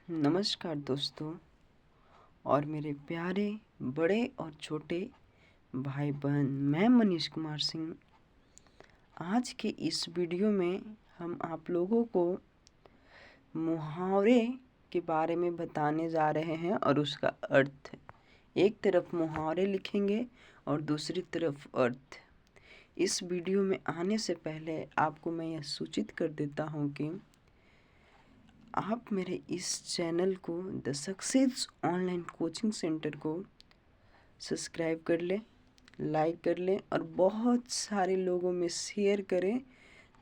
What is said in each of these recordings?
नमस्कार दोस्तों और मेरे प्यारे बड़े और छोटे भाई बहन, मैं मनीष कुमार सिंह। आज के इस वीडियो में हम आप लोगों को मुहावरे के बारे में बताने जा रहे हैं और उसका अर्थ। एक तरफ मुहावरे लिखेंगे और दूसरी तरफ अर्थ। इस वीडियो में आने से पहले आपको मैं यह सूचित कर देता हूँ कि आप मेरे इस चैनल को the success online coaching centre को सब्सक्राइब कर लें, लाइक कर लें और बहुत सारे लोगों में शेयर करें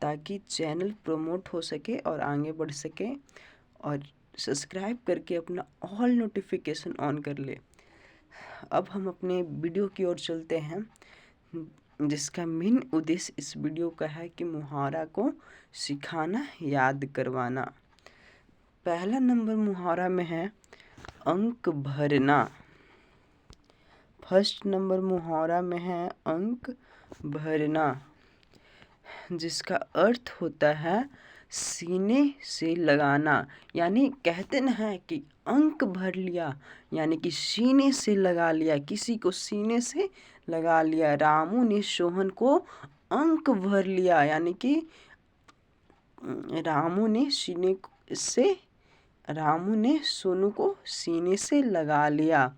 ताकि चैनल प्रमोट हो सके और आगे बढ़ सके। और सब्सक्राइब करके अपना ऑल नोटिफिकेशन ऑन कर ले। अब हम अपने वीडियो की ओर चलते हैं, जिसका मेन उद्देश्य इस वीडियो का है कि मुहावरा को सिखाना, याद करवाना। पहला नंबर मुहावरा में है अंक भरना। फर्स्ट नंबर मुहावरा में है अंक भरना, जिसका अर्थ होता है सीने से लगाना। यानी कहते न है कि अंक भर लिया, यानी कि सीने से लगा लिया, किसी को सीने से लगा लिया। रामू ने सोहन को अंक भर लिया, यानी कि रामू ने सोनू को सीने से लगा लिया।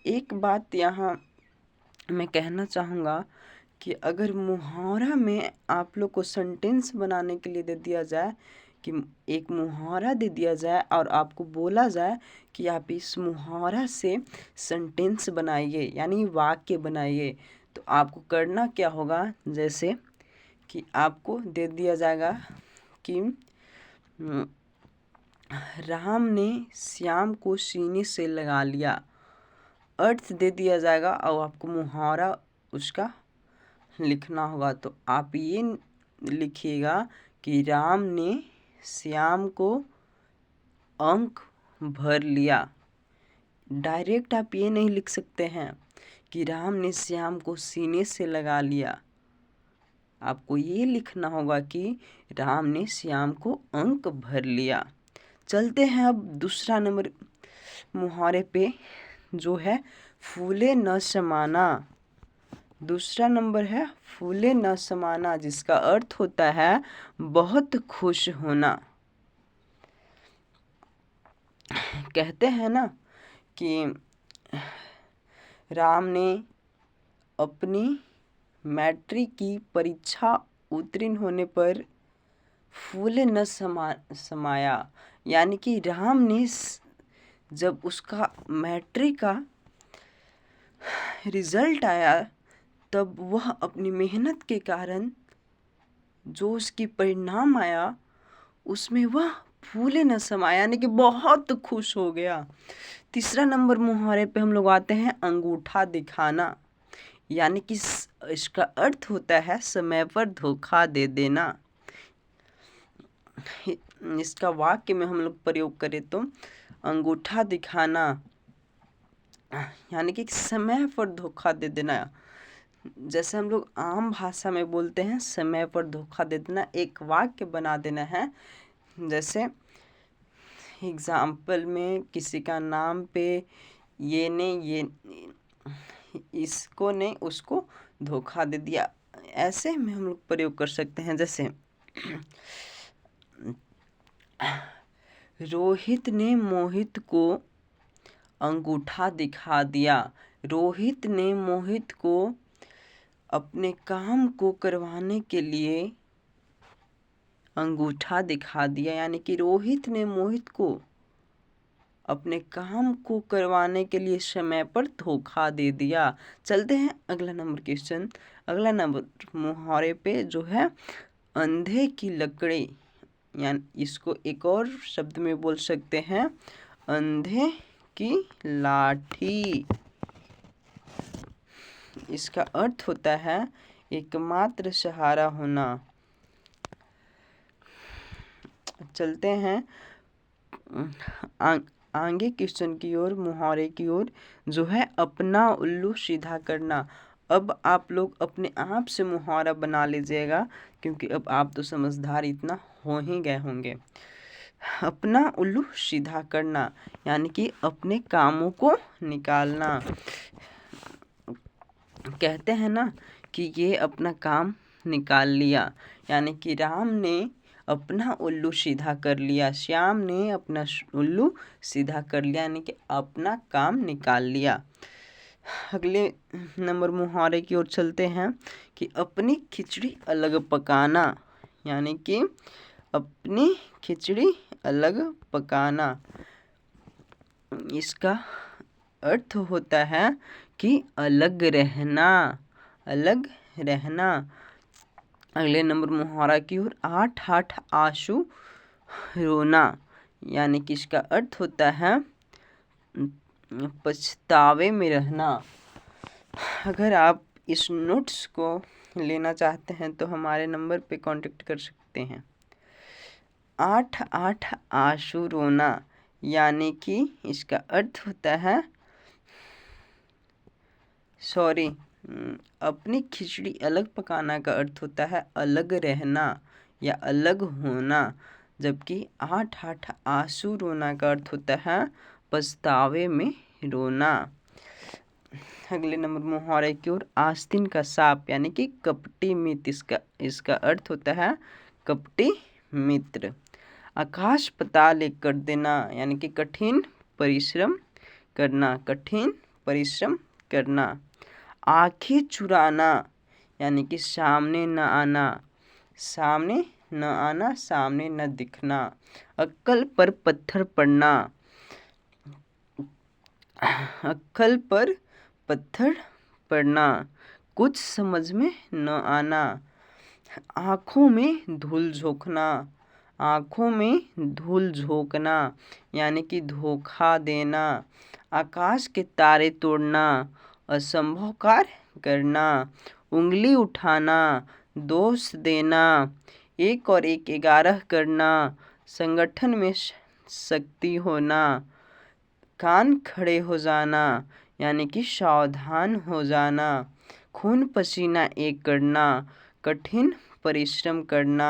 एक बात यहाँ मैं कहना चाहूँगा कि अगर मुहावरा में आप लोग को सेंटेंस बनाने के लिए दे दिया जाए, कि एक मुहावरा दे दिया जाए और आपको बोला जाए कि आप इस मुहावरा से सेंटेंस बनाइए, यानी वाक्य बनाइए, तो आपको करना क्या होगा। जैसे कि आपको दे दिया जाएगा कि राम ने श्याम को सीने से लगा लिया। अर्थ दे दिया जाएगा और आपको मुहावरा उसका लिखना होगा। तो आप ये लिखिएगा कि राम ने श्याम को अंक भर लिया। डायरेक्ट आप ये नहीं लिख सकते हैं कि राम ने श्याम को सीने से लगा लिया। आपको ये लिखना होगा कि राम ने श्याम को अंक भर लिया। चलते हैं अब दूसरा नंबर मुहावरे पे, जो है फूले न समाना। दूसरा नंबर है फूले न समाना, जिसका अर्थ होता है बहुत खुश होना। कहते हैं ना कि राम ने अपनी मैट्रिक की परीक्षा उत्तीर्ण होने पर फूले न समाया, यानी कि राम ने जब उसका मैट्रिक का रिजल्ट आया तब वह अपनी मेहनत के कारण जो उसकी परिणाम आया उसमें वह फूले न समाया, यानी कि बहुत खुश हो गया। तीसरा नंबर मुहावरे पे हम लोग आते हैं अंगूठा दिखाना, यानी कि इसका अर्थ होता है समय पर धोखा दे देना। इसका वाक्य में हम लोग प्रयोग करें तो अंगूठा दिखाना, यानी कि समय पर धोखा दे देना। जैसे हम लोग आम भाषा में बोलते हैं समय पर धोखा दे देना, एक वाक्य बना देना है। जैसे एग्जाम्पल में किसी का नाम पे इसको ने उसको धोखा दे दिया, ऐसे में हम लोग प्रयोग कर सकते हैं। जैसे रोहित ने मोहित को अंगूठा दिखा दिया। रोहित ने मोहित को अपने काम को करवाने के लिए अंगूठा दिखा दिया, यानी कि रोहित ने मोहित को अपने काम को करवाने के लिए समय पर धोखा दे दिया। चलते हैं अगला नंबर क्वेश्चन, अगला नंबर मुहावरे पे, जो है अंधे की लकड़ी, यानी इसको एक और शब्द में बोल सकते हैं अंधे की लाठी। इसका अर्थ होता है एकमात्र सहारा होना। चलते हैं आगे क्वेश्चन की ओर, मुहावरे की ओर, जो है अपना उल्लू सीधा करना। अब आप लोग अपने आप से मुहावरा बना लीजिएगा, क्योंकि अब आप तो समझदार इतना हो ही गए होंगे। अपना उल्लू सीधा करना यानी कि अपने कामों को निकालना। कहते हैं ना कि ये अपना काम निकाल लिया, यानी कि राम ने अपना उल्लू सीधा कर लिया, श्याम ने अपना उल्लू सीधा कर लिया, यानी कि अपना काम निकाल लिया। अगले नंबर मुहावरे की ओर चलते हैं कि अपनी खिचड़ी अलग पकाना, यानी कि अपनी खिचड़ी अलग पकाना। इसका अर्थ होता है कि अलग रहना, अलग रहना। अगले नंबर मुहावरा की ओर, आठ आठ आंसू रोना, यानी कि इसका अर्थ होता है पछतावे में रहना। अगर आप इस नोट्स को लेना चाहते हैं तो हमारे नंबर पे कांटेक्ट कर सकते हैं। आठ आठ आंसू रोना, यानी कि इसका अर्थ होता है अपनी खिचड़ी अलग पकाना का अर्थ होता है अलग रहना या अलग होना, जबकि आठ आठ आंसू रोना का अर्थ होता है पछतावे में रोना। अगले नंबर मुहावरे की ओर, आस्तीन का सांप, यानी कि कपटी मित्र। इसका अर्थ होता है कपटी मित्र। आकाश पाताल एक कर देना, यानी कि कठिन परिश्रम करना, कठिन परिश्रम करना। आँखें चुराना, यानी कि सामने न आना, सामने न आना, सामने न दिखना। अक्कल पर पत्थर पड़ना, अक्कल पर पत्थर पड़ना, कुछ समझ में न आना। आँखों में धूल झोंकना, आँखों में धूल झोंकना, यानी कि धोखा देना। आकाश के तारे तोड़ना, असंभव कार्य करना। उंगली उठाना, दोष देना। एक और एक 11 करना, संगठन में शक्ति होना। कान खड़े हो जाना, यानी कि सावधान हो जाना। खून पसीना एक करना, कठिन परिश्रम करना।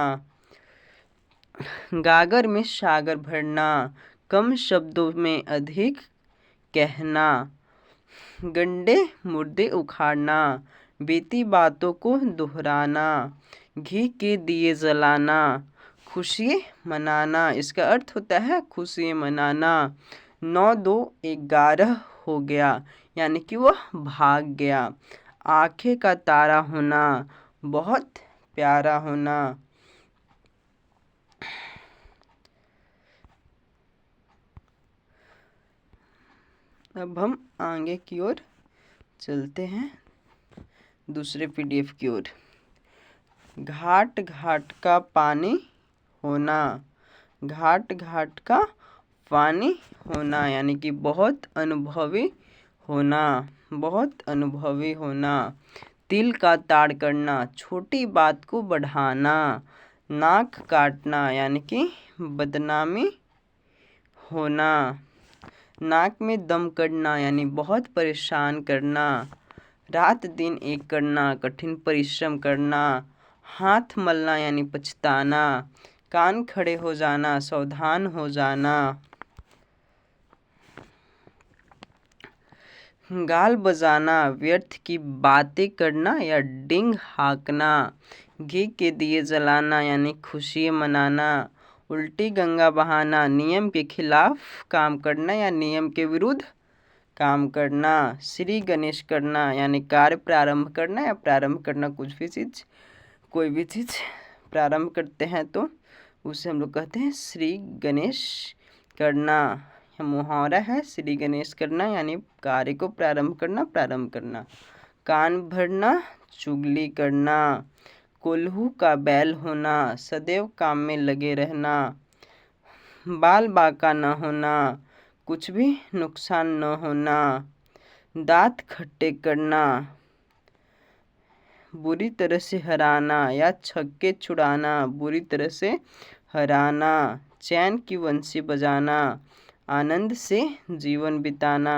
गागर में सागर भरना, कम शब्दों में अधिक कहना। गंडे मुर्दे उखाड़ना, बीती बातों को दोहराना। घी के दिए जलाना, खुशियाँ मनाना। इसका अर्थ होता है खुशियाँ मनाना। 9 2 11 हो गया, यानी कि वह भाग गया। आँखें का तारा होना, बहुत प्यारा होना। अब हम आगे की ओर चलते हैं, दूसरे पीडीएफ की ओर। घाट घाट का पानी होना, घाट घाट का पानी होना, यानी कि बहुत अनुभवी होना, बहुत अनुभवी होना। तिल का ताड़ करना, छोटी बात को बढ़ाना। नाक काटना, यानी कि बदनामी होना। नाक में दम करना, यानी बहुत परेशान करना। रात दिन एक करना, कठिन परिश्रम करना। हाथ मलना, यानी पछताना। कान खड़े हो जाना, सावधान हो जाना। गाल बजाना, व्यर्थ की बातें करना या डिंग हाँकना। घी के दिए जलाना, यानी खुशियाँ मनाना। उल्टी गंगा बहाना, नियम के खिलाफ काम करना या नियम के विरुद्ध काम करना। श्री गणेश करना, यानी कार्य प्रारंभ करना या प्रारंभ करना, कुछ भी चीज़, कोई भी चीज़ प्रारंभ करते हैं तो उसे हम लोग कहते हैं श्री गणेश करना। मुहावरा है श्री गणेश करना, यानी कार्य को प्रारंभ करना, प्रारंभ करना। कान भरना, चुगली करना। कोल्हू का बैल होना, सदैव काम में लगे रहना। बाल बांका न होना, कुछ भी नुकसान न होना। दांत खट्टे करना, बुरी तरह से हराना या छक्के छुड़ाना, बुरी तरह से हराना। चैन की बंसी बजाना, आनंद से जीवन बिताना।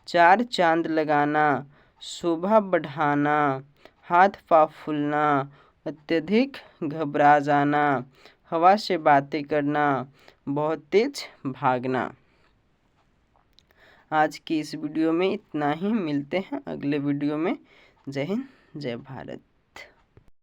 4 चांद लगाना, शोभा बढ़ाना। हाथ पाँव फूलना, अत्यधिक घबरा जाना। हवा से बातें करना, बहुत तेज भागना। आज की इस वीडियो में इतना ही, मिलते हैं अगले वीडियो में। जय हिंद, जय भारत।